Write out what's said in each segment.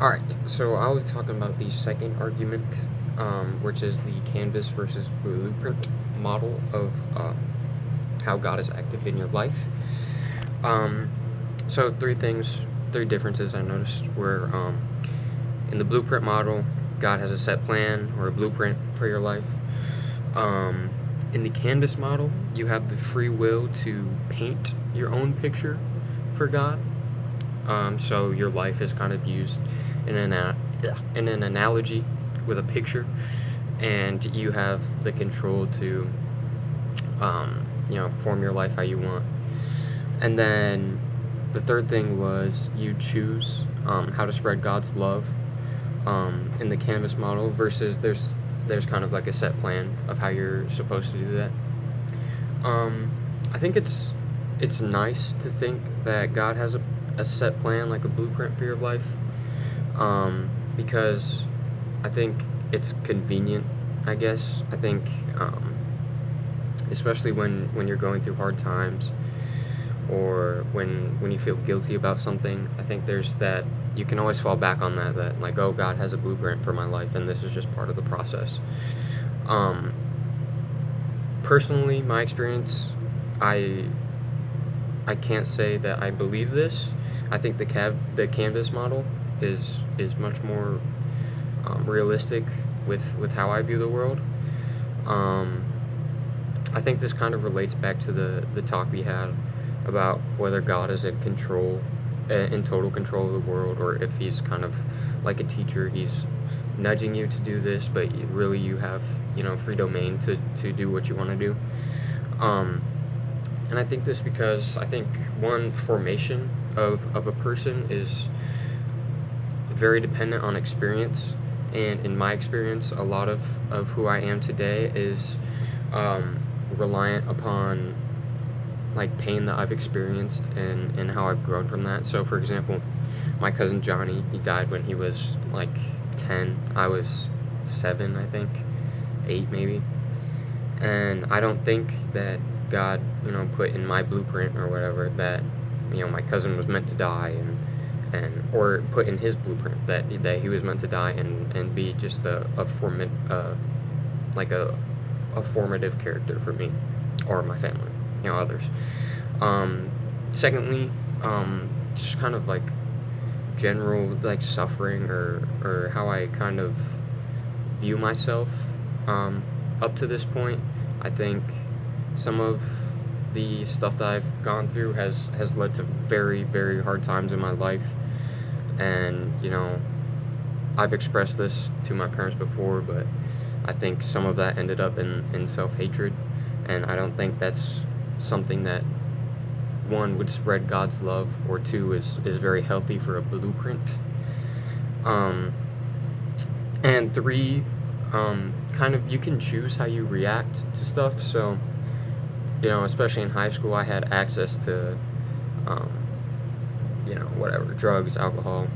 Alright, so I'll be talking about the second argument, which is the canvas versus blueprint model of how God is active in your life. Um, so three differences I noticed were in the blueprint model, God has a set plan or a blueprint for your life. In the canvas model, you have the free will to paint your own picture for God. So your life is kind of used in an analogy with a picture, and you have the control to, form your life how you want. And then the third thing was you choose how to spread God's love in the canvas model versus there's kind of like a set plan of how you're supposed to do that. I think it's nice to think that God has a set plan, like a blueprint for your life, because I think it's convenient, I guess. I think, especially when you're going through hard times or when you feel guilty about something, I think there's that you can always fall back on that like, oh, God has a blueprint for my life and this is just part of the process. Personally, my experience, I can't say that I believe this. I think the canvas model is much more realistic with how I view the world. I think this kind of relates back to the talk we had about whether God is in total control of the world, or if he's kind of like a teacher. He's nudging you to do this, but really you have free domain to do what you want to do. And I think this because I think one formation of a person is very dependent on experience, and in my experience, a lot of who I am today is reliant upon like pain that I've experienced and how I've grown from that. So for example, my cousin Johnny, he died when he was like 10. I was 7, I think, 8 maybe. And I don't think that God, put in my blueprint or whatever that, my cousin was meant to die, or put in his blueprint that he was meant to die and be just a formative character for me or my family, others. Secondly, just kind of like general like suffering or how I kind of view myself up to this point. I think some of the stuff that I've gone through has led to very, very hard times in my life. And, I've expressed this to my parents before, but I think some of that ended up in self-hatred. And I don't think that's something that, one, would spread God's love, or two, is very healthy for a blueprint. And three, kind of you can choose how you react to stuff. So, especially in high school, I had access to, whatever, drugs, alcohol,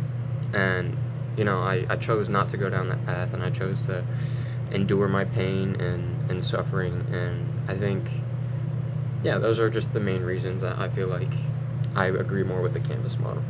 and, I chose not to go down that path, and I chose to endure my pain and suffering, and I think, yeah, those are just the main reasons that I feel like I agree more with the canvas model.